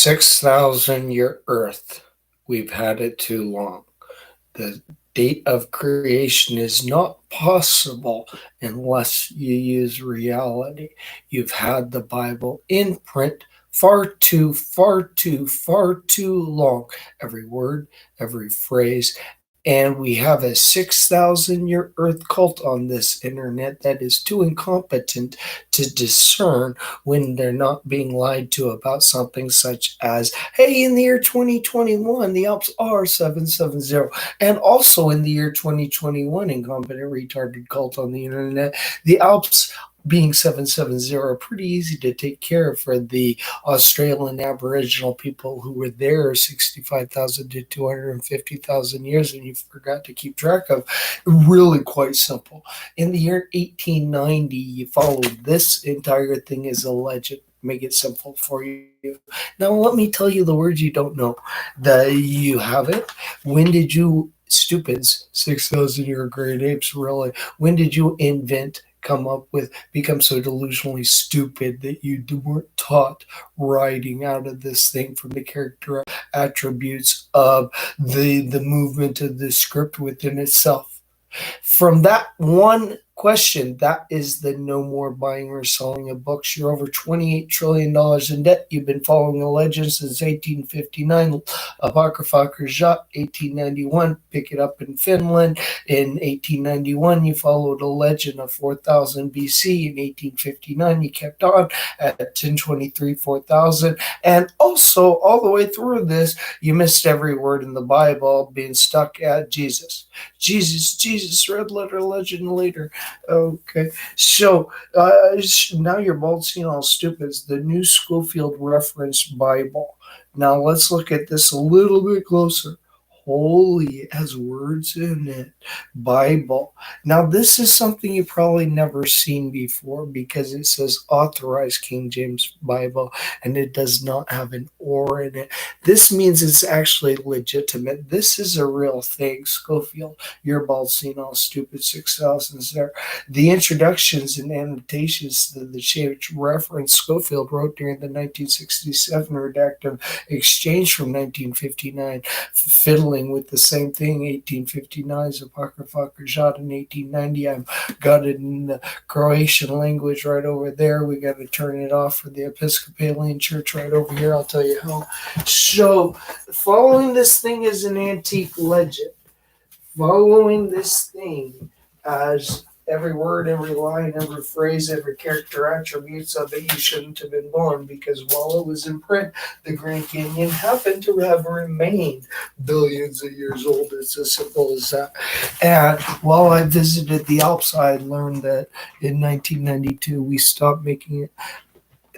6,000-year Earth. We've had it too long. The date of creation is not possible unless you use reality. You've had the Bible in print far too long. Every word, every phrase, and we have a 6,000-year Earth cult on this internet that is too incompetent to discern when they're not being lied to about something such as, hey, in the year 2021, the Alps are 770. And also in the year 2021, incompetent retarded cult on the internet, the Alps being 770 are pretty easy to take care of for the Australian Aboriginal people who were there 65,000 to 250,000 years, and you forgot to keep track of. Really quite simple. In the year 1890, you followed this entire thing as a legend. Make it simple for you. Now, let me tell you the words you don't know. You have it. When did you, stupids, 6,000-year great apes, really? When did you invent, come up with, become so delusionally stupid that you weren't taught writing out of this thing from the character attributes of the movement of the script within itself? From that one question, that is the no more buying or selling of books. You're over $28 trillion in debt. You've been following a legend since 1859. Apocrypha Krzyzat, 1891. Pick it up in Finland. In 1891, you followed a legend of 4000 BC. In 1859, you kept on at 1023, 4000. And also, all the way through this, you missed every word in the Bible, being stuck at Jesus. Jesus, red letter legend later. Okay, so now you're both seeing all stupids. The New Schofield Reference Bible. Now let's look at this a little bit closer. Holy, it has words in it. Bible. Now, this is something you've probably never seen before because it says authorized King James Bible and it does not have an or in it. This means it's actually legitimate. This is a real thing. Schofield, you're bald, seeing all stupid 6,000s there. The introductions and annotations to the church reference Schofield wrote during the 1967 redacted exchange from 1959, fiddling with the same thing. 1859's Apocrypha Krzyzat in 1890. I've got it in the Croatian language right over there. We got to turn it off for the Episcopalian Church right over here. I'll tell you how. So, following this thing as an antique legend, following this thing as every word, every line, every phrase, every character attributes of it, you shouldn't have been born because while it was in print, the Grand Canyon happened to have remained billions of years old. It's as simple as that. And while I visited the Alps, I learned that in 1992 we stopped making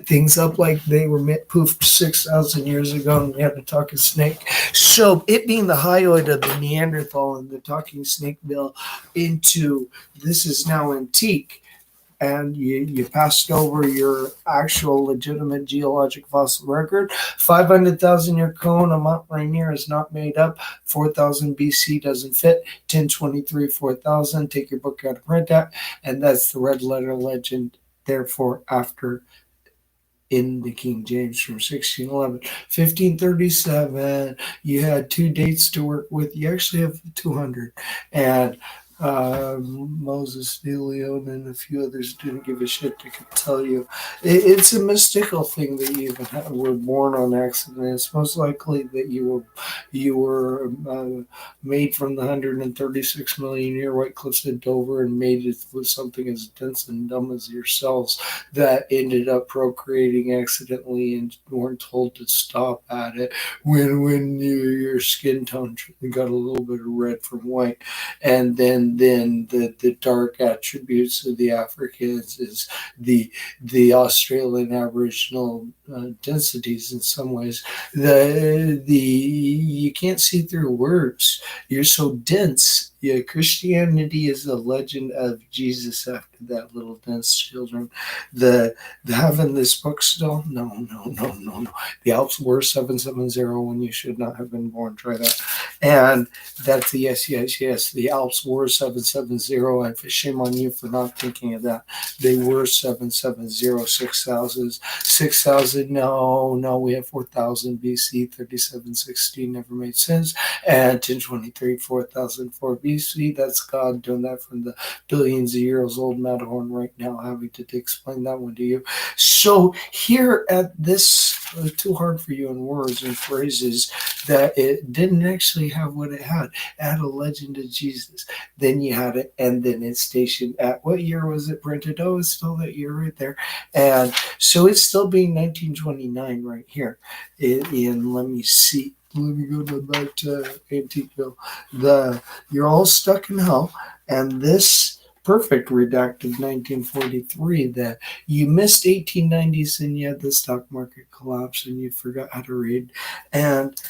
things up like they were poofed 6,000 years ago and we had to talk a snake. So it being the hyoid of the Neanderthal and the talking snake bill into this is now antique, and you passed over your actual legitimate geologic fossil record. 500,000 year cone of Mount Rainier is not made up. 4000 BC doesn't fit. 1023, 4000. Take your book out and print that. And that's the red letter legend. Therefore, after in the King James from 1611. 1537, you had two dates to work with. You actually have 200. And Moses de Leon and a few others didn't give a shit. They could tell you it's a mystical thing that you even were born on accident. It's most likely that you were made from the 136 million year White Cliffs of Dover and made it with something as dense and dumb as yourselves that ended up procreating accidentally and weren't told to stop at it when your skin tone got a little bit of red from white, and then the dark attributes of the Africans is the Australian Aboriginal densities in some ways. You can't see through words. You're so dense. Yeah, Christianity is a legend of Jesus after that, little dense children. The having this book still? No. The Alps were 770 when you should not have been born. Try that. And that's the yes. The Alps were 770, and shame on you for not thinking of that. They were 770, 6,000 4,000. No, we have 4,000 BC, 3716 never made sense. And 1023, 4004 BC, that's God doing that from the billions of years old Matterhorn right now, having to explain that one to you. So here at this, too hard for you in words and phrases, that it didn't actually have what it had. It had a legend of Jesus. Then you had it, and then it's stationed at what year was it printed? Oh, it's still that year right there. And so it's still being 1929 right here. Let me see. Let me go to that Antiqueville. You're all stuck in hell, and this perfect redacted 1943 that you missed 1890s and you had the stock market collapse and you forgot how to read, and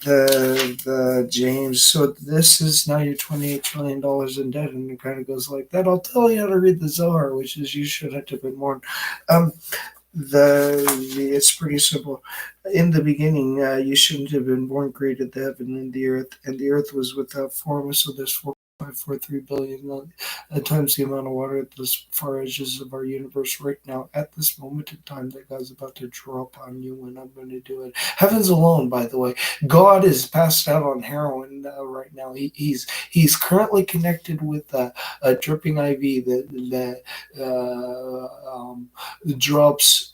the James. So this is now you're $28 trillion in debt, and it kind of goes like that. I'll tell you how to read the Zohar, which is you should have to been born. Um, the it's pretty simple. In the beginning, you shouldn't have been born. Created the heaven and the earth was without form. So there's 4.43 billion times the amount of water at the far edges of our universe right now. At this moment in time, that God's about to drop on you, and I'm going to do it. Heaven's alone, by the way. God is passed out on heroin right now. He's currently connected with a dripping IV that drops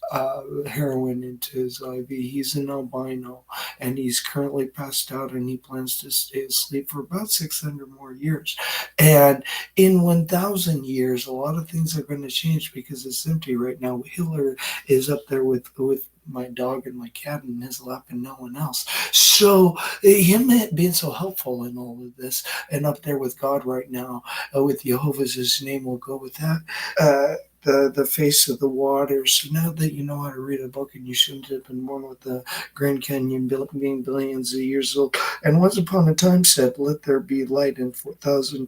heroin into his IV. He's an albino, and he's currently passed out, and he plans to stay asleep for about 600 more years. And in 1,000 years, a lot of things are going to change because it's empty right now. Hitler is up there with my dog and my cat in his lap and no one else. So him being so helpful in all of this and up there with God right now, with Jehovah's his name, will go with that. The face of the water. So now that you know how to read a book, and you shouldn't have been born with the Grand Canyon being billions of years old. And once upon a time said, "Let there be light," in 4,000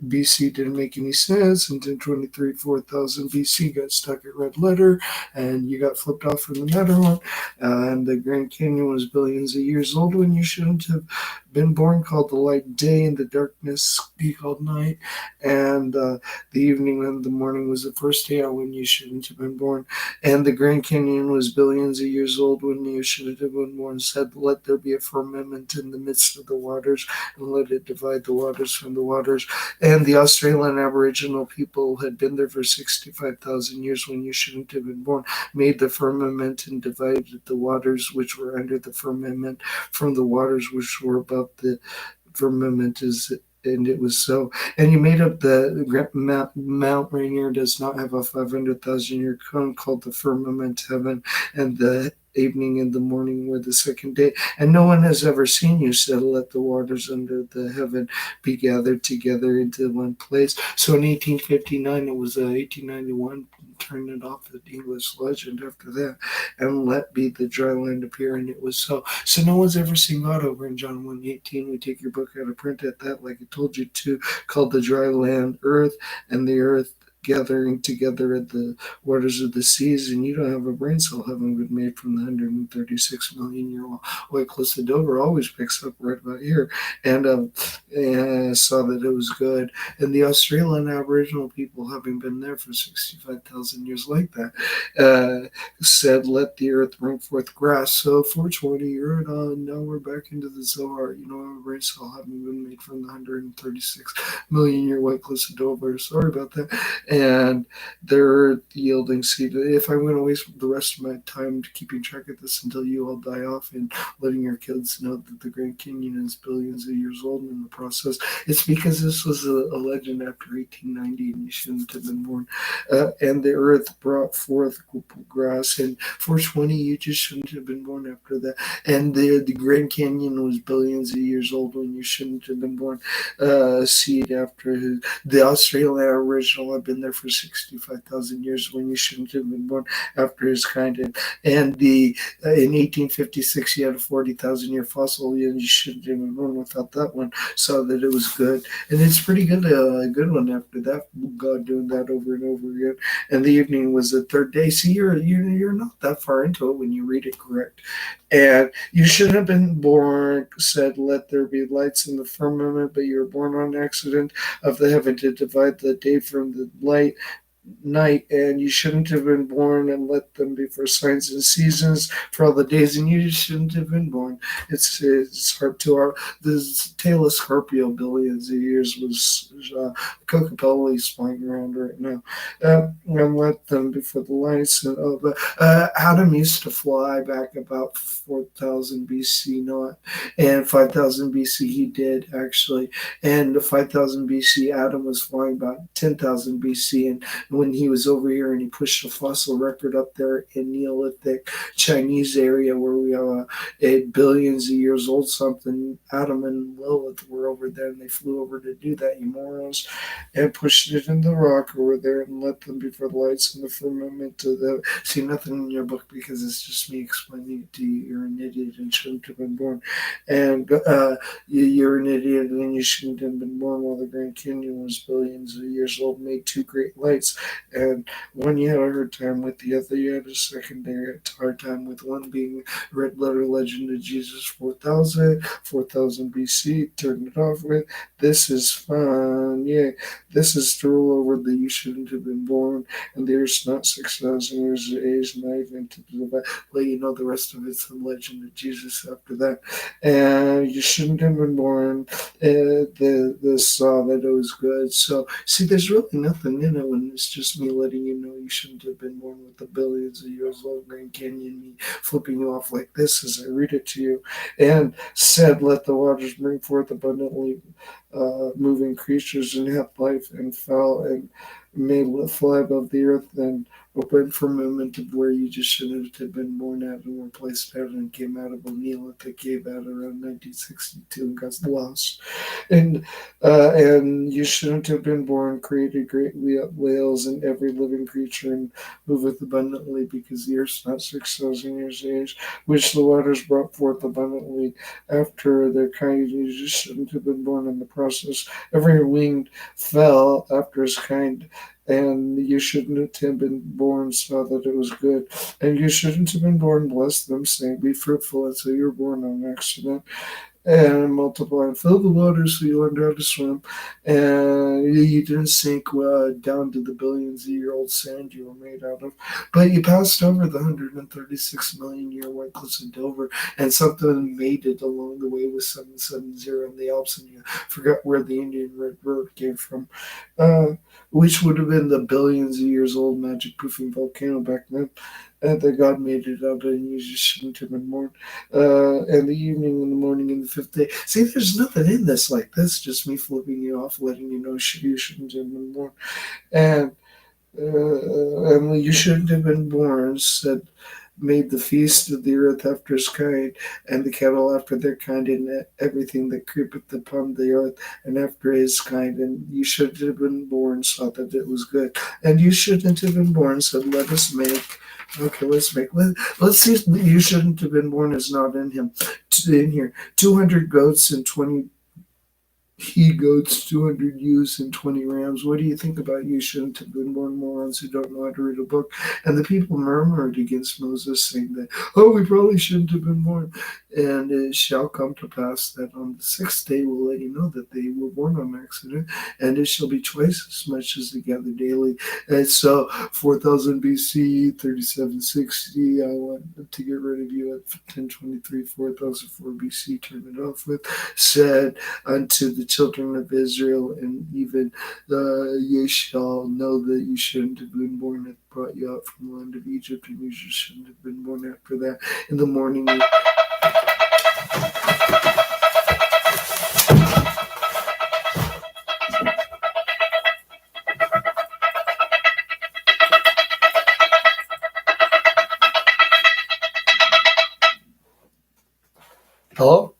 BC didn't make any sense, and then 23, 4,000 BC got stuck at red letter, and you got flipped off from the Matterhorn, and the Grand Canyon was billions of years old when you shouldn't have been born, called the light day, and the darkness be called night, and the evening and the morning was the first day out when you shouldn't have been born, and the Grand Canyon was billions of years old when you shouldn't have been born, said, "Let there be a firmament in the midst of the waters, and let it divide the waters from the waters." And the Australian Aboriginal people had been there for 65,000 years when you shouldn't have been born, made the firmament and divided the waters which were under the firmament from the waters which were above the firmament. And it was so. And you made up the Mount Rainier does not have a 500,000 year cone called the firmament heaven, and the evening and the morning were the second day. And no one has ever seen you said, "Let the waters under the heaven be gathered together into one place." So in 1859, it was 1891, turned it off the English legend after that, and let be the dry land appear, and it was so. So no one's ever seen God over in John 1:18. We take your book out of print at that, like I told you to, called the dry land earth, and the earth gathering together at the waters of the seas, and you don't have a brain cell having been made from the 136 million year old white cliffs of Dover. Always picks up right about here, and I saw that it was good. And the Australian Aboriginal people, having been there for 65,000 years, like that, said, "Let the earth bring forth grass." So 420, you're at now we're back into the Zohar. You know, our brain cell having been made from the 136 million year white cliffs of Dover. Sorry about that. And they're yielding seed. If I'm going to waste the rest of my time keeping track of this until you all die off and letting your kids know that the Grand Canyon is billions of years old in the process, it's because this was a legend after 1890, and you shouldn't have been born. And the earth brought forth grass, and 420, you just shouldn't have been born after that. And the Grand Canyon was billions of years old when you shouldn't have been born. Seed after the Australian Aboriginal had been there for 65,000 years when you shouldn't have been born after his kind. And in 1856, you had a 40,000 year fossil, and you shouldn't have been born without that one. Saw that it was good. And it's pretty good, a good one after that, God doing that over and over again. And the evening was the third day. See, you're not that far into it when you read it correct. And you shouldn't have been born, said, "Let there be lights in the firmament," but you were born on accident of the heaven to divide the day from the light, night, and you shouldn't have been born, and let them be for signs and seasons for all the days, and you shouldn't have been born. It's hard to our the tail of Scorpio billions of years was Coca-Cola's flying around right now. And let them before the lights. And Adam used to fly back about 4,000 BC, not, and 5,000 BC he did actually, and 5,000 BC Adam was flying about 10,000 BC, and when he was over here and he pushed a fossil record up there in Neolithic Chinese area where we are billions of years old something. Adam and Lilith were over there and they flew over to do that, you morons, and pushed it in the rock over there and let them before the lights and the firmament of the. See, nothing in your book because it's just me explaining it to you. You're an idiot and shouldn't have been born. And you're an idiot and you shouldn't have been born while the Grand Canyon was billions of years old, made two great lights. And one you had a hard time with, the other you had a secondary hard time with, one being Red Letter Legend of Jesus 4,000 BC, turn it off with. This is fun, yeah. This is to rule over the you shouldn't have been born, and the earth's not 6,000 years of age, not even to let you know the rest of it's the legend of Jesus after that. And you shouldn't have been born. The saw that it was good. So, see, there's really nothing in it when it's just me letting you know you shouldn't have been born with the billions of years old Grand Canyon, me flipping you off like this as I read it to you. And said, let the waters bring forth abundantly moving creatures and have life and fowl and may fly above the earth and open firmament of where you just shouldn't have been born at and were placed out and came out of a Neolithic cave out around 1962 and got lost. And you shouldn't have been born, created great whales and every living creature and moveth abundantly because the earth's not 6,000 years of age, which the waters brought forth abundantly after their kind. You just shouldn't have been born in the process. Every winged fell after his kind, and you shouldn't have been born, saw that it was good. And you shouldn't have been born, bless them, saying, be fruitful, and so you were born on accident and multiply and fill the waters so you learned how to swim. And you didn't sink down to the billions of year old sand you were made out of, but you passed over the 136 million year white cliffs of Dover, and something made it along the way with 770 in the Alps, and you forgot where the Indian Red Road came from, uh, which would have been the billions of years old magic proofing volcano back then. That God made it out, and you just shouldn't have been born. And the evening and the morning and the fifth day. See, there's nothing in this like this, just me flipping you off, letting you know you shouldn't have been born. And you shouldn't have been born, said, made the feast of the earth after his kind, and the cattle after their kind, and everything that creepeth upon the earth, and after his kind. And you shouldn't have been born, saw that it was good. And you shouldn't have been born, said, let us make. Okay, let's see. You shouldn't have been born is not in him. In here, 200 goats and 20 he goats, 200 ewes, and 20 rams. What do you think about you shouldn't have been born, morons who don't know how to read a book? And the people murmured against Moses, saying that, oh, we probably shouldn't have been born. And it shall come to pass that on the sixth day we'll let you know that they were born on accident, and it shall be twice as much as they gather daily. And so 4,000 BC, 3760, I want to get rid of you at 1023, 4004 BC, turn it off with, said, unto the children of Israel, and even ye shall know that you shouldn't have been born. It brought you out from the land of Egypt, and you just shouldn't have been born after that. In the morning. Hello?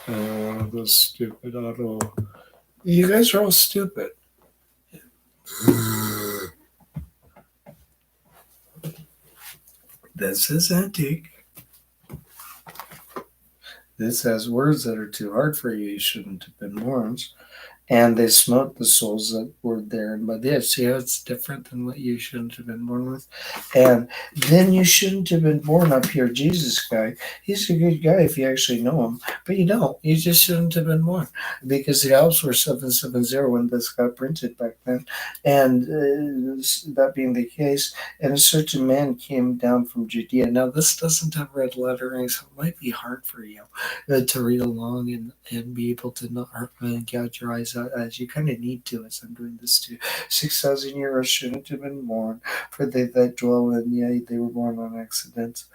The stupid auto. You guys are all stupid. This is antique. This has words that are too hard for you. You shouldn't have been born. And they smote the souls that were there and by this. See how it's different than what you shouldn't have been born with? And then you shouldn't have been born up here. Jesus guy, he's a good guy if you actually know him, but you don't. You just shouldn't have been born because the Alps were 770 when this got printed back then. And that being the case, and a certain man came down from Judea. Now, this doesn't have red lettering, so it might be hard for you to read along and be able to not gouge your eyes out as you kind of need to as I'm doing this too. 6,000 years shouldn't have been born, for they that dwell in, yeah, they were born on accident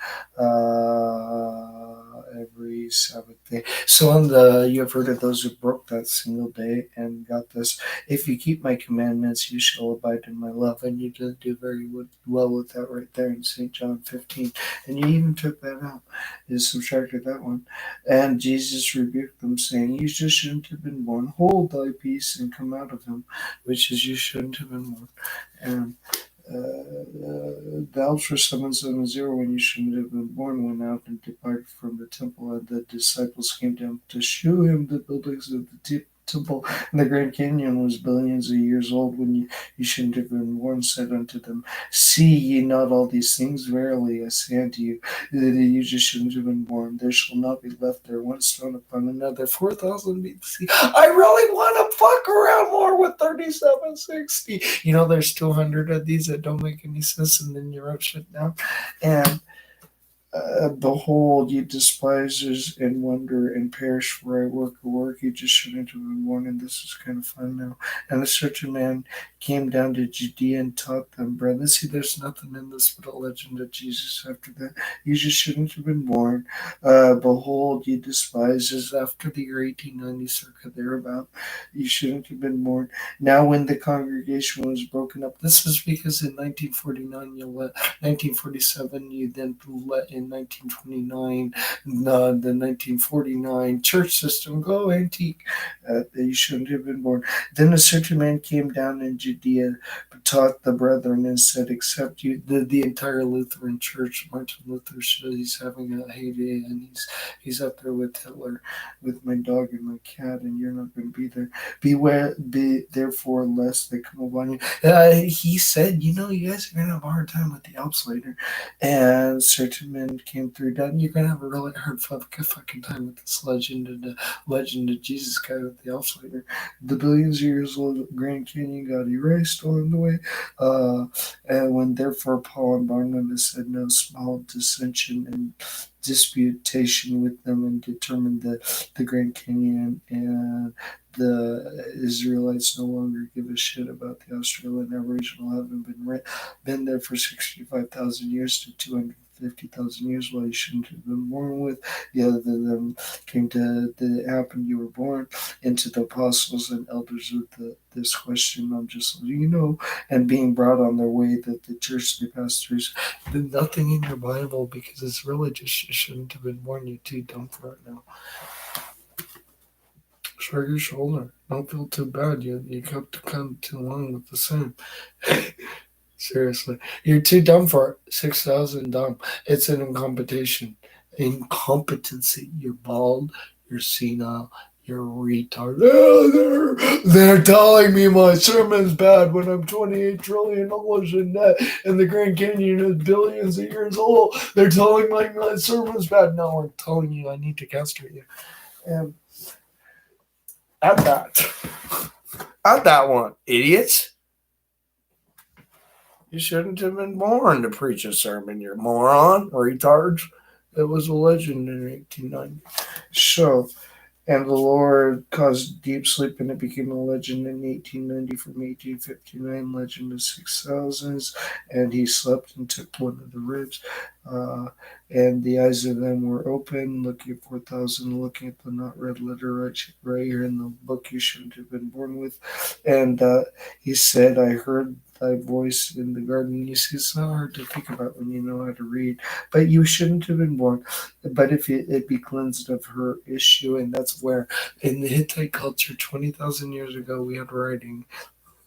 every Sabbath day. So on you have heard of those who broke that single day and got this. If you keep my commandments, you shall abide in my love. And you did do very well with that right there in St. John 15. And you even took that out. You subtracted that one. And Jesus rebuked them, saying, you just shouldn't have been born. Hold thy peace and come out of him, which is you shouldn't have been born. And the Alps were 770 when you shouldn't have been born went out and departed from the temple, and the disciples came down to shew him the buildings of the temple, and the Grand Canyon was billions of years old when you shouldn't have been born, said unto them, see ye not all these things? Verily I say unto you, that you just shouldn't have been born. There shall not be left there one stone upon another. 4,000 BC. I really want to fuck around more with 3760. You know, there's 200 of these that don't make any sense, and then you wrote shit down. And behold, ye despisers, and wonder and perish, for I work a work you just shouldn't have been born. And this is kind of fun now. And a certain man came down to Judea and taught them, brethren. See, there's nothing in this but a legend of Jesus after that. You just shouldn't have been born. Behold, ye despisers, after the year 1890 circa thereabout, you shouldn't have been born. Now, when the congregation was broken up, this is because in 1949 you let 1947 you then let in 1929 the 1949 church system go antique. You shouldn't have been born. Then a certain man came down in Judea, taught the brethren, and said, except you, the entire Lutheran church, Martin Luther, he's having a heyday, and he's up there with Hitler, with my dog and my cat, and you're not going to be there. Beware, be therefore, lest they come upon you. He said, you guys are going to have a hard time with the Alps later. And certain men came through down. You're going to have a really hard fucking time with this legend of Jesus guy with the Alps later. The billions of years old Grand Canyon got erased along the way. And when therefore Paul and Barnabas had no small dissension and disputation with them, and determined the Grand Canyon, and the Israelites no longer give a shit about the Australian Aboriginal, having been there for 65,000 years to 250,000 years, while you shouldn't have been born with. The other than them came to the happened you were born into the apostles and elders of this question. I'm just letting you know, and being brought on their way that the church, the pastors, nothing in your Bible, because it's really just you shouldn't have been born. You're too dumb for it now. Shrug your shoulder. Don't feel too bad. You kept to come too long with the same. Seriously. You're too dumb for it. 6,000 dumb. It's an incompetition. Incompetency. You're bald. You're senile. You're a retard. They're telling me my sermon's bad when I'm $28 trillion in debt and the Grand Canyon is billions of years old. They're telling my sermon's bad. No, I'm telling you I need to castrate you. And at that one, idiots. You shouldn't have been born to preach a sermon, you moron, retards. It was a legend in 1890. So, and the Lord caused deep sleep, and it became a legend in 1890 from 1859, legend of 6,000s. And he slept and took one of the ribs, and the eyes of them were open, looking at 4,000, looking at the not red letter right here in the book you shouldn't have been born with. And he said, I heard thy voice in the garden. You see, it's not hard to think about when you know how to read. But you shouldn't have been born. But if it be cleansed of her issue, and that's where in the Hittite culture, 20,000 years ago, we had writing.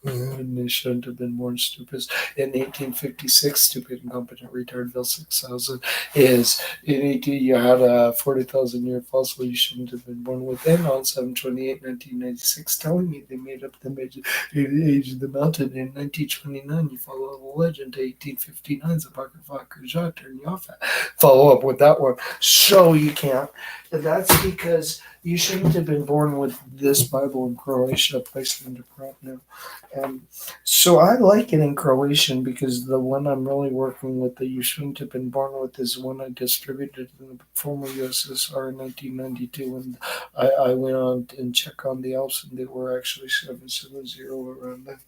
And they shouldn't have been born stupid. In 1856, stupid, incompetent, retardville 6,000 is in 18. You had a 40,000 year fossil you shouldn't have been born within on 7/28, 1996, telling me they made up the age of the mountain. In 1929, you follow the legend to 1859's Apocrypha Kurjat, turn you off at. Follow up with that one. So you can't. And that's because you shouldn't have been born with this Bible in Croatia placed into print now. So I like it in Croatian because the one I'm really working with that you shouldn't have been born with is one I distributed in the former USSR in 1992 when I went on and checked on the Alps and they were actually 770 around that.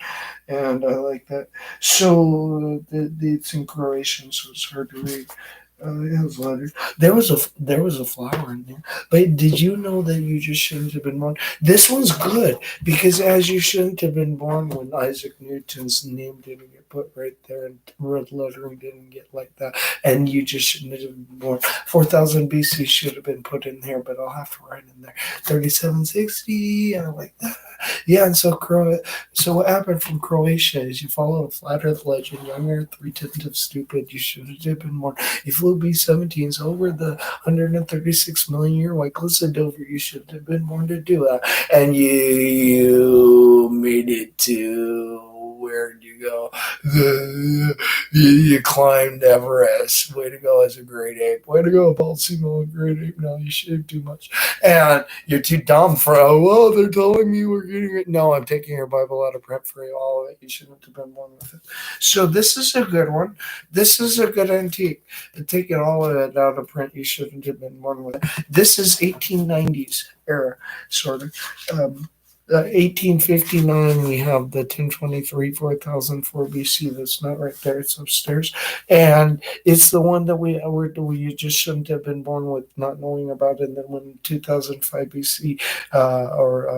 And I like that. So it's in Croatian, so it's hard to read. It has letters. There was a flower in there. But did you know that you just shouldn't have been born? This one's good because as you shouldn't have been born when Isaac Newton's name didn't get put right there and red lettering didn't get like that, and you just shouldn't have been born. 4,000 BC should have been put in here, but I'll have to write in there 3760. I like that. Yeah, and so what happened from Croatia is you follow a flat Earth legend, young Earth, retentive, stupid. You should have been born. You flew B-17s over the 136 million year white cliffs of Dover. You should have been born to do that. And you made it to where'd you go? You climbed Everest. Way to go as a great ape. Way to go, Balsimo, great ape. No, you shaved too much. And you're too dumb for, well, they're telling me we're getting it. No, I'm taking your Bible out of print for you, all of it. You shouldn't have been born with it. So this is a good one. This is a good antique. Taking all of it out of print, you shouldn't have been born with it. This is 1890s era, sort of. 1859, we have the 1023 4004 BC. That's not right there. It's upstairs, and it's the one that we just shouldn't have been born with, not knowing about it. And then when 2005 BC,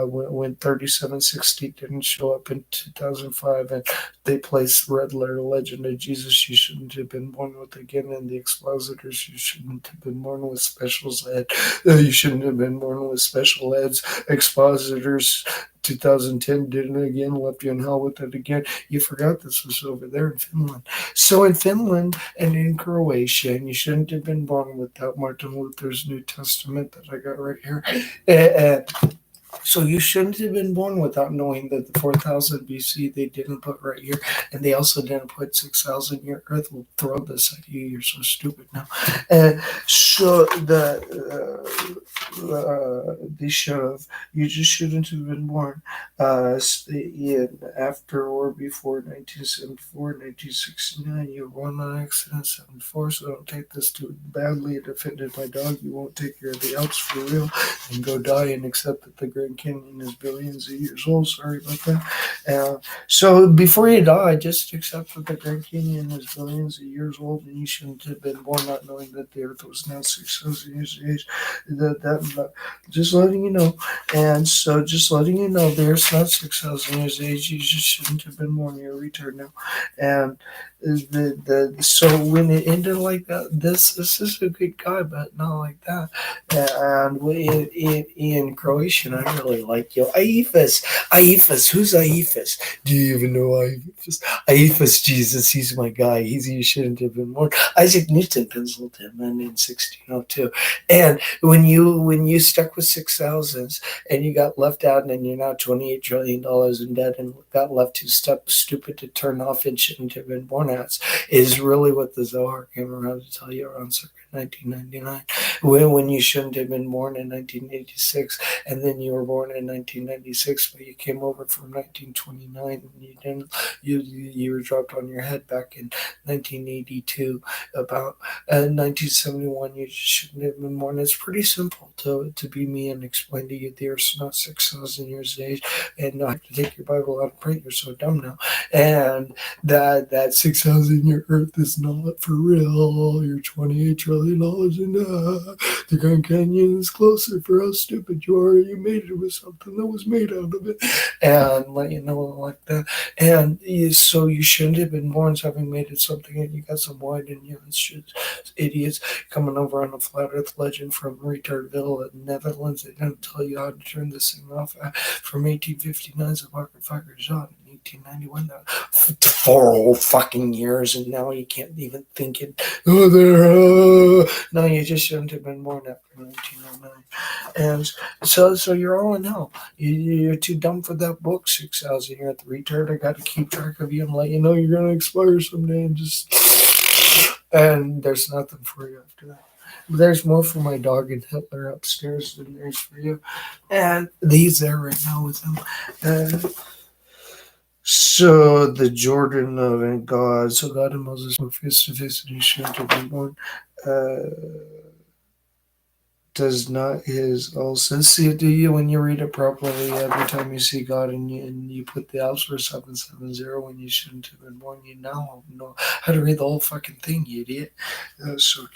when 3760 didn't show up in 2005, and they placed red letter legend of Jesus, you shouldn't have been born with again, and the expositors, you shouldn't have been born with specials ed. You shouldn't have been born with special eds, expositors. 2010 did it again, left you in hell with it again. You forgot this was over there in Finland. So in Finland and in Croatia, and you shouldn't have been born without Martin Luther's New Testament that I got right here. So you shouldn't have been born without knowing that the 4,000 BC they didn't put right here, and they also didn't put 6,000 year Earth. Will throw this at you. You're so stupid now. So they should have. You just shouldn't have been born in after or before 1974, 1969. You were born on accident 74. So don't take this too badly. It offended my dog. You won't take care of the Alps for real and go die and accept that the Grand Canyon is billions of years old. Sorry about that. So before you die, just accept that the Grand Canyon is billions of years old, and you shouldn't have been born not knowing that the Earth was now 6,000 years of age. Just letting you know. And so just letting you know, the Earth's not 6,000 years of age. You just shouldn't have been born. You're a retard now. And so when it ended like that, this is a good guy, but not like that. And in Croatian, I really like you. Aifas. Who's Aifas? Do you even know Aifas? Aifas, Jesus, he's my guy. He shouldn't have been born. Isaac Newton penciled him in 1602. And when you stuck with 6,000s and you got left out and you're now $28 trillion in debt and got left too stupid to turn off and shouldn't have been born at, is really what the Zohar came around to tell you around circa 1999, when you shouldn't have been born in 1986, and then you were born in 1996, but you came over from 1929, and you didn't. You were dropped on your head back in 1982. About 1971, you just shouldn't have been born. It's pretty simple to be me and explain to you the Earth's not 6,000 years of age, and I have to take your Bible out of print. You're so dumb now, and that 6,000 year Earth is not for real. You're $28 trillion in the Grand Canyon is closer for how stupid you are. You made it with something that was made out of it, and let you know like that. And So you shouldn't have been born having made it something, and you got some wine in you and shit. Idiots coming over on a flat Earth legend from Retardville in Netherlands. They don't tell you how to turn this thing off. From 1859's a fucker shot in 1891. Four whole fucking years, and now you can't even think it. Oh, no, you just shouldn't have been born after 1909. And so you're all in hell. You're too dumb for that book. 6,000 year at the retard. I got to keep track of you and let you know you're gonna expire someday. And there's nothing for you after that. There's more for my dog and Hitler upstairs than there's for you. And he's there right now with him. And so the Jordan of and God, so God and Moses were face to face and he shouldn't have been born. Does not his also see? Do you when you read it properly? Every time you see God and you put the Alps for 770 when you shouldn't have been born, you now know how to read the whole fucking thing, you idiot. So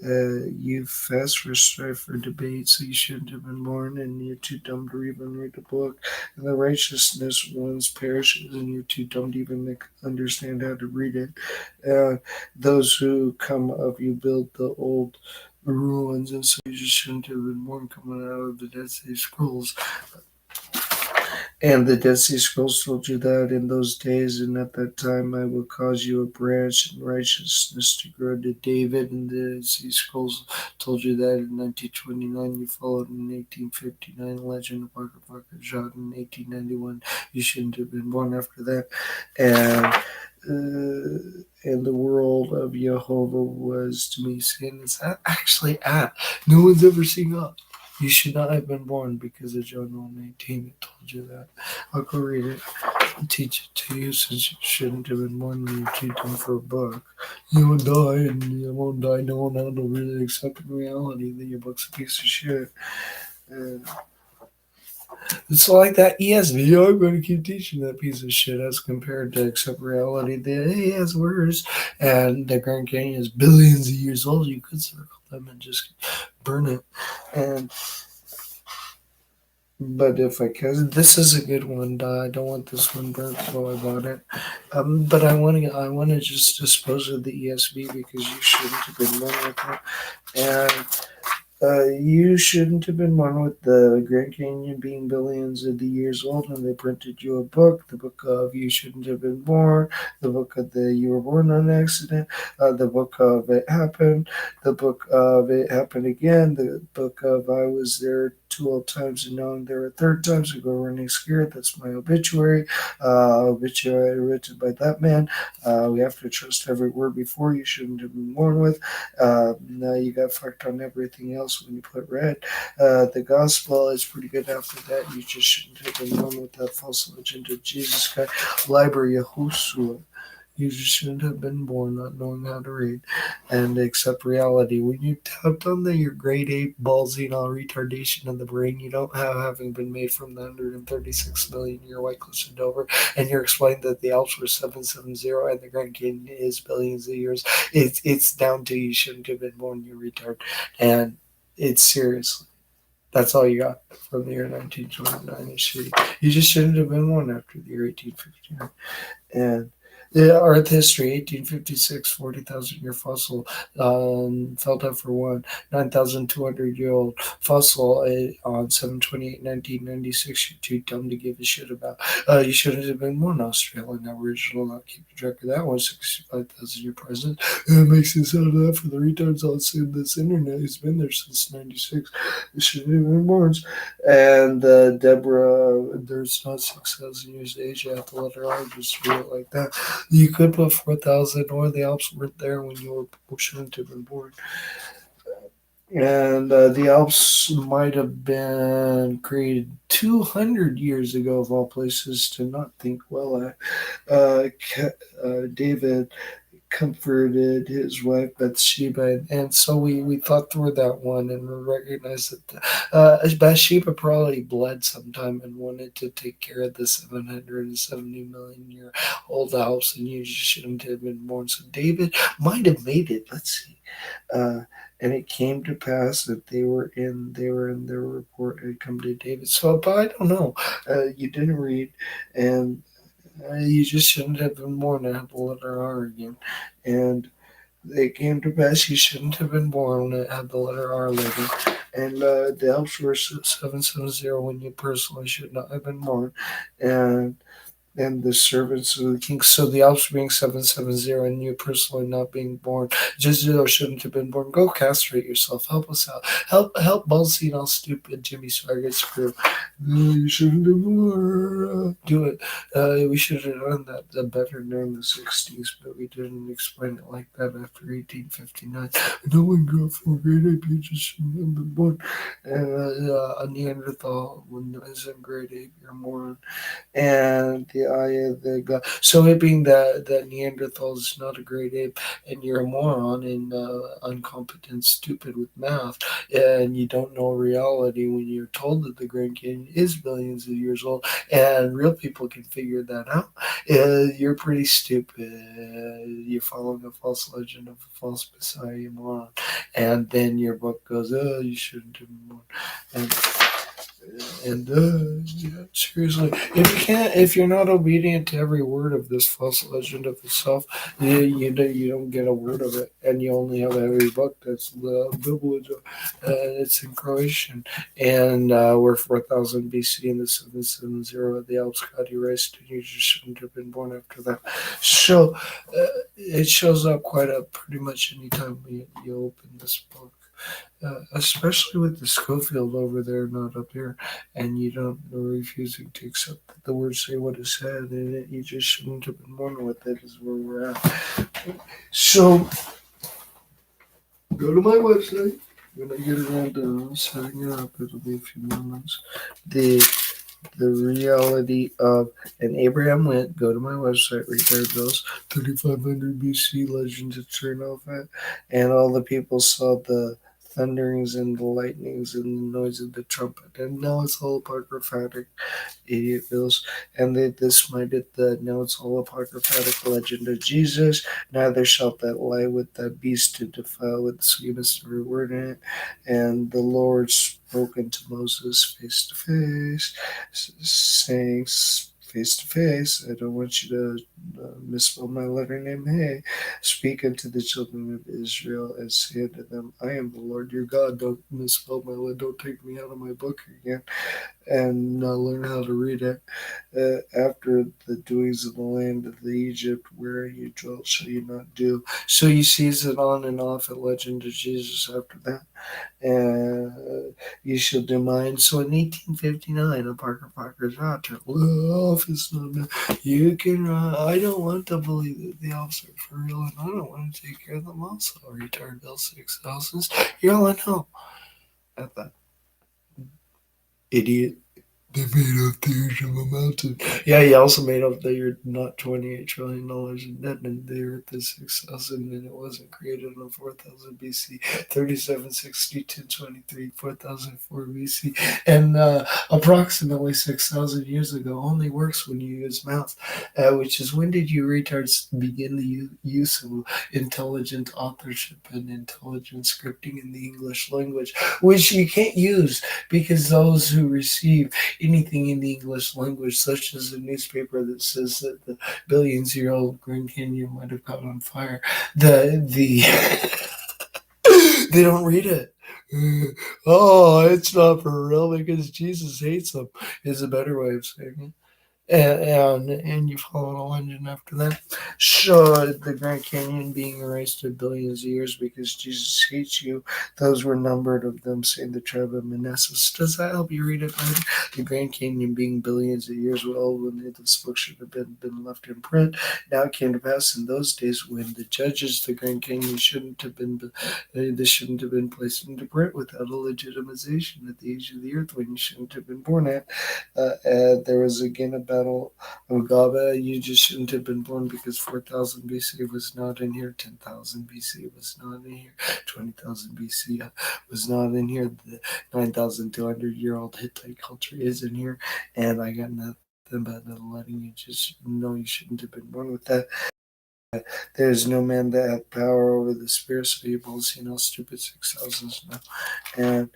you fast for strife for debate, so you shouldn't have been born, and you're too dumb to even read the book. And the righteousness ones perishes, and you're too dumb to even understand how to read it. Those who come of you build the old ruins, and so you just shouldn't have been born coming out of the Dead Sea Scrolls. And the Dead Sea Scrolls told you that in those days and at that time I will cause you a branch in righteousness to grow to David. And the Dead Sea Scrolls told you that in 1929. You followed in 1859. Legend of Waka shot in 1891. You shouldn't have been born after that. And the world of Jehovah was to me sin. It's actually at. No one's ever seen God. You should not have been born because of John 1:18. It told you that. I'll go read it and teach it to you since you shouldn't have been born when you're too dumb for a book. You will die and you won't die knowing how to really accept in reality that your book's a piece of shit. It's like that ESV. I'm going to keep teaching that piece of shit as compared to accept reality that he has worse. And the Grand Canyon is billions of years old. You could circle them and just burn it. And but if I can, this is a good one. I don't want this one burnt, so I bought it. But I want to just dispose of the ESV because you shouldn't have been born with it, and you shouldn't have been born with the Grand Canyon being billions of the years old, and they printed you a book, the book of You Shouldn't Have Been Born, the book of the You Were Born on Accident, the book of It Happened, the book of It Happened Again, the book of I Was There two old times and now I'm there a third time, so go running scared. That's my obituary written by that man. We have to trust every word before you shouldn't have been born with. Now you got fucked on everything else when you put red. The gospel is pretty good after that. You just shouldn't have been born with that false legend of Jesus Christ. Library Yahushua. You just shouldn't have been born not knowing how to read and accept reality. When you tapped on your grade 8 ballsy and all retardation of the brain, you don't have having been made from the 136 million year white cliffs of Dover, and you're explaining that the Alps were 770 and the Grand Canyon is billions of years. It's down to you shouldn't have been born, you retard. And it's seriously. That's all you got from the year 1929. You just shouldn't have been born after the year 1859. And the Earth history, 1856, 40,000 year fossil, felt out for one, 9,200-year-old fossil on 7/28, 1996. You're too dumb to give a shit about. You shouldn't have been born Australian Aboriginal, not keeping track of that one, 65,000 year president. It makes it sound that for the retards on this internet who's been there since 96. You shouldn't have been born. And Deborah, there's not 6,000 years of age. You have to let her out, just read it like that. You could put 4,000, or the Alps weren't there when you shouldn't have been born. And the Alps might have been created 200 years ago, of all places, to not think well at. David comforted his wife Bathsheba, and so we thought through that one and we recognized that Bathsheba probably bled sometime and wanted to take care of the 770 million year old house, and you shouldn't have been born. So David might have made it. Let's see. Uh, and it came to pass that they were in their report had come to David. So, but I don't know. You didn't read, and You just shouldn't have been born. I had the letter R again. And it came to pass you shouldn't have been born. It had the letter R later. And the Alps were 770 when you personally should not have been born. And the servants of the king. So the Alps being 770 and you personally not being born, just shouldn't have been born. Go castrate yourself. Help us out. Help Ballsy and all stupid Jimmy Swaggart's crew. You shouldn't have been born. Do it. We should have done that better during the 60s, but we didn't explain it like that after 1859. No one grew up from a grade ape. You just shouldn't have been born. A Neanderthal when is in grade ape, you're a moron and the eye of the god. So it being that Neanderthal is not a great ape, and you're a moron and incompetent, stupid with math, and you don't know reality when you're told that the Grand Canyon is billions of years old, and real people can figure that out. You're pretty stupid. You're following a false legend of a false messiah, you moron. And then your book goes, oh, you shouldn't have been born. And yeah, seriously, if you're not obedient to every word of this false legend of itself, you don't get a word of it, and you only have every book that's the Bible, it's in Croatian, and we're 4000 BC in the 770 the Alps got erased, and you just shouldn't have been born after that. So it shows up quite a pretty much anytime you open this book especially with the Schofield over there, not up here, and you don't refusing to accept that the words say what is said, and you just shouldn't have been born with it. Is where we're at. So go to my website. When I get around to setting it up, it'll be a few moments. The the reality of and Abraham went. Go to my website, read those 3500 BC legends to turn off it, and all the people saw the thunderings and the lightnings and the noise of the trumpet, and now it's all apocryphatic idiot bills, and they dismited the now it's all apocryphatic legend of Jesus. Neither shalt thou lie with that beast to defile with the sweetest every word in it. And the Lord spoke unto Moses face to face, saying, face to face, I don't want you to misspell my letter name. Hey, speak unto the children of Israel and say unto them, I am the Lord your God. Don't misspell my letter. Don't take me out of my book again and learn how to read it. After the doings of the land of the Egypt wherein you dwelt shall you not do. So you sees it on and off at Legend of Jesus after that. You shall do mine. So in 1859, a Parker's Roger. Well, if it's not, you can. I don't want to believe that the Alps are for real, and I don't want to take care of them also. Retard Bill 6000s. You're all in hell at that idiot. They made up the Earth of a mountain. Yeah, he also made up that you're not $28 trillion in debt, and the Earth is 6,000, and it wasn't created on 4000 BC, 3760, 1023, 4004 BC, and approximately 6,000 years ago. Only works when you use math, which is when did you retards begin the use of intelligent authorship and intelligent scripting in the English language, which you can't use because those who receive anything in the English language, such as a newspaper that says that the billions-year-old Grand Canyon might have caught on fire, the they don't read it. Oh, it's not for real because Jesus hates them. Is a better way of saying it. And you follow the legend after that. So the Grand Canyon being erased to billions of years because Jesus hates you. Those were numbered of them, saying the tribe of Manasseh. Does that help you read it better? The Grand Canyon being billions of years old when this book should have been left in print. Now it came to pass in those days when the judges, the Grand Canyon shouldn't have been this shouldn't have been placed into print without a legitimization at the age of the earth when you shouldn't have been born at. There was again a battle of Gaba. You just shouldn't have been born because 4000 BC was not in here, 10,000 BC was not in here, 20,000 BC was not in here, the 9,200-year-old Hittite culture is in here, and I got nothing but letting you just know you shouldn't have been born with that. There is no man that hath power over the spirit, so you both see no stupid 6000s now. And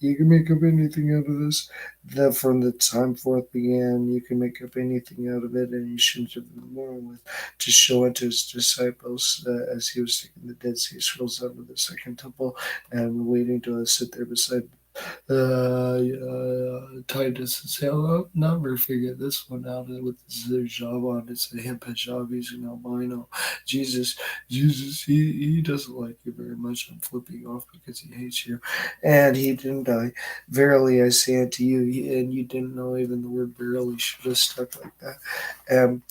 You can make up anything out of this. That from the time forth began, you can make up anything out of it, and you shouldn't have been born with. To show it to his disciples as he was taking the Dead Sea Scrolls out of the second temple and waiting to sit there beside Titus and say, "Oh, I'll never figure this one out with the job on. It's a hip job. He's an albino. Jesus, Jesus, he doesn't like you very much. I'm flipping off because he hates you." And he didn't die. Verily, I say unto you, and you didn't know even the word verily should have stuck like that. Um,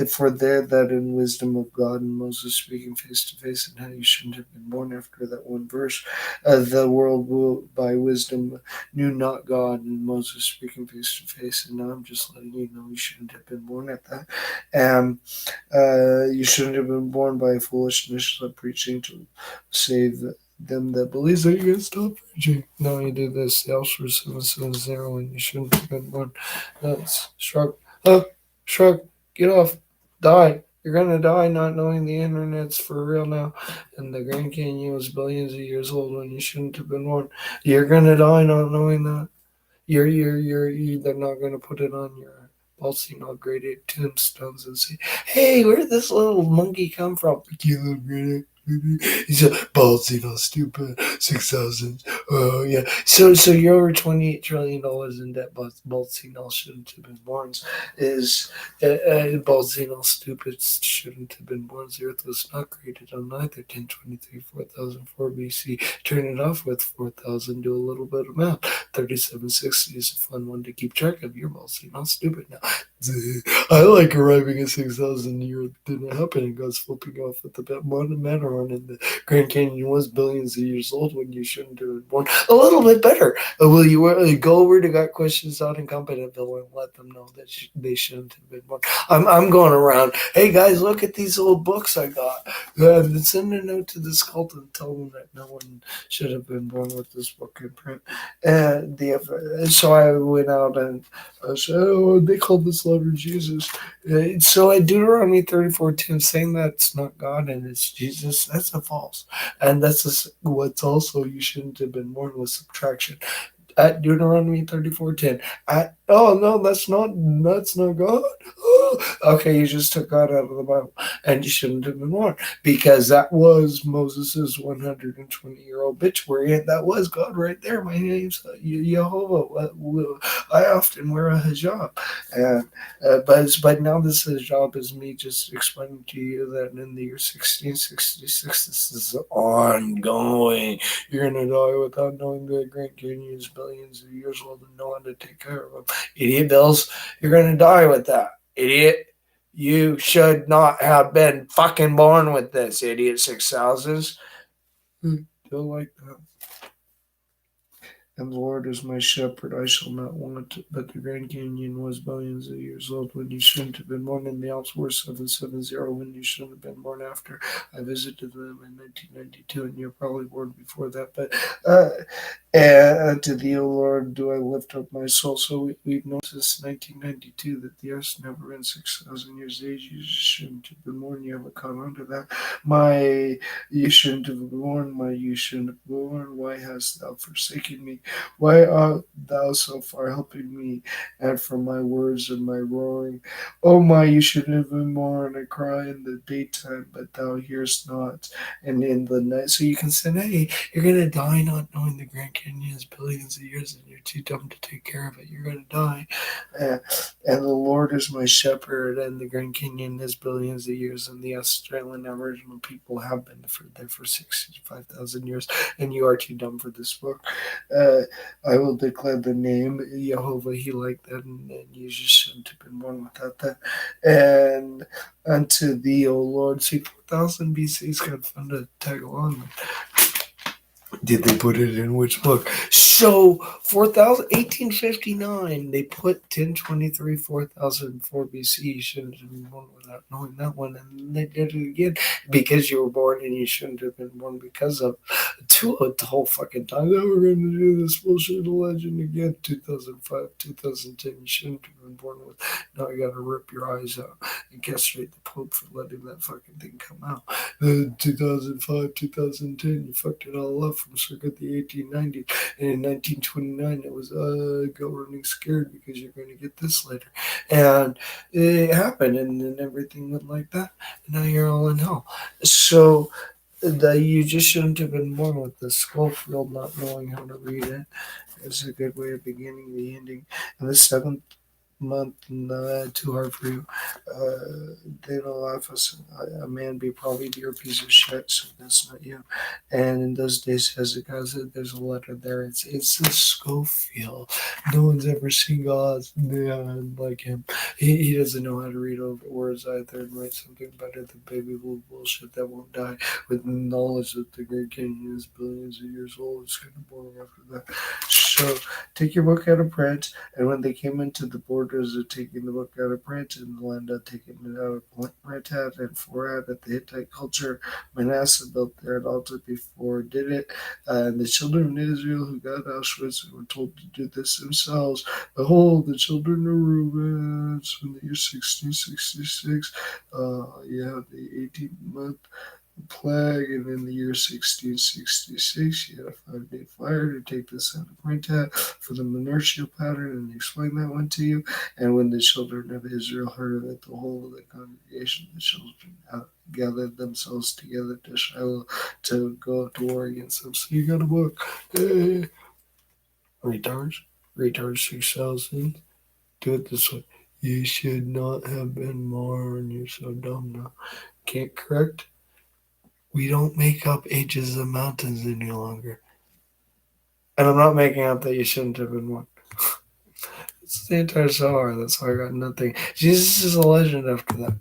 for there that in wisdom of God and Moses speaking face to face, and how you shouldn't have been born after that one verse. The world will, by wisdom knew not God, and Moses speaking face to face. And now I'm just letting you know you shouldn't have been born at that. Um, you shouldn't have been born by foolishness of preaching to save them that believes that you can stop preaching. No, you did this. The Alps were 770, and you shouldn't have been born. That's shrug. Oh, shrug. Get off. Die. You're gonna die not knowing the internet's for real now, and the Grand Canyon was billions of years old when you shouldn't have been born. You're gonna die not knowing that. They're not gonna put it on your Balsino graded tombstones and say, "Hey, where did this little monkey come from?" You little graded. He's a Balsino stupid 6,000. Oh yeah. So you're over $28 trillion in debt. But Balsino shouldn't have been born. Is Balsino stupid shouldn't have been born. The Earth was not created on either 1023 4004 BC. Turn it off with 4,000. Do a little bit of math. 3760 is a fun one to keep track of. You're mostly not stupid now. I like arriving at 6,000 year didn't happen and God's flipping off at the Matterhorn, and the Grand Canyon was billions of years old when you shouldn't have been born. A little bit better. Will you go over to Got Questions out in Competentville and let them know that they shouldn't have been born? I'm going around. Hey guys, look at these old books I got. Send a note to this cult and tell them that no one should have been born with this book in print. So I went out and I said, "Oh, they called this letter Jesus." So at Deuteronomy 34:10, saying that's not God and it's Jesus, that's a false. And what's also you shouldn't have been born with subtraction. At Deuteronomy 34:10. Oh no, that's not God. Okay, you just took God out of the Bible, and you shouldn't have been born because that was Moses's 120-year-old obituary, and that was God right there. My name's Jehovah. I often wear a hijab, and but now this hijab is me just explaining to you that in the year 1666, this is ongoing. You're gonna die without knowing the Grand Canyon is billions of years old and know how to take care of them. Idiot Bills, you're gonna die with that. Idiot. You should not have been fucking born with this, idiot 6,000s. Don't like that. And the Lord is my shepherd, I shall not want. But the Grand Canyon was billions of years old when you shouldn't have been born, and the Alps were 770 when you shouldn't have been born after. I visited them in 1992, and you're probably born before that. But and to thee, O Lord, do I lift up my soul. So we've noticed since 1992 that the Earth's never been 6,000 years age. You shouldn't have been born. You haven't caught on to that. You shouldn't have been born. You shouldn't have been born. Why hast thou forsaken me? Why art thou so far helping me? And from my words and my roaring, oh my, you should have been born. I cry in the daytime, but thou hearest not, and in the night. So you can say, hey, you're gonna die not knowing the Grand Canyon is billions of years, and you're too dumb to take care of it. You're gonna die. And the Lord is my shepherd, and the Grand Canyon is billions of years, and the Australian Aboriginal people have been there for 65,000 years, and you are too dumb for this book. I will declare the name Jehovah. He liked that, and you just shouldn't have been born without that. And unto thee, O Lord. See, 4,000 BC is kind of fun to tag along. Did they put it in which book? So 1859, they put 1023, 4004 BC. You shouldn't have been born without knowing that one. And they did it again because you were born and you shouldn't have been born because of the whole fucking time that we're going to do this bullshit legend again. 2005, 2010, you shouldn't have been born with. Now you got to rip your eyes out and castrate the Pope for letting that fucking thing come out. 2005, 2010, you fucked it all up from circa the 1890s. And in 1929 it was go running scared because you're going to get this later, and it happened, and then everything went like that, and now you're all in hell. So that you just shouldn't have been born with the Schofield not knowing how to read it is a good way of beginning the ending. And the seventh month, too hard for you. They don't laugh us. A man be probably your piece of shit, so that's not you. And in those days, Hezekiah said, there's a letter there. It's a Schofield. No one's ever seen God's man like him. He doesn't know how to read over words either and write something better than baby blue bullshit that won't die. With knowledge that the Great Canyon is billions of years old, it's kind of boring after that. So take your book out of print, and when they came into the borders of taking the book out of print in the land of taking it out of Plantat and Forad at the Hittite culture, Manasseh built there an altar before did it. And the children of Israel who got Auschwitz were told to do this themselves. Behold, the children of Reuben, in the year 1666, you have the 18th month plague, and in the year 1666, you had a 5-day fire to take this out of Pointat for the monarchical pattern, and explain that one to you. And when the children of Israel heard of it, the whole of the congregation, the children gathered themselves together to Shiloh to go to war against them. So you got a book. Hey. Retards, retards 6,000. Do it this way. You should not have been born. You're so dumb now. Can't correct. We don't make up ages of mountains any longer. And I'm not making up that you shouldn't have been one. It's the entire Sahara. That's why I got nothing. Jesus is a legend after that.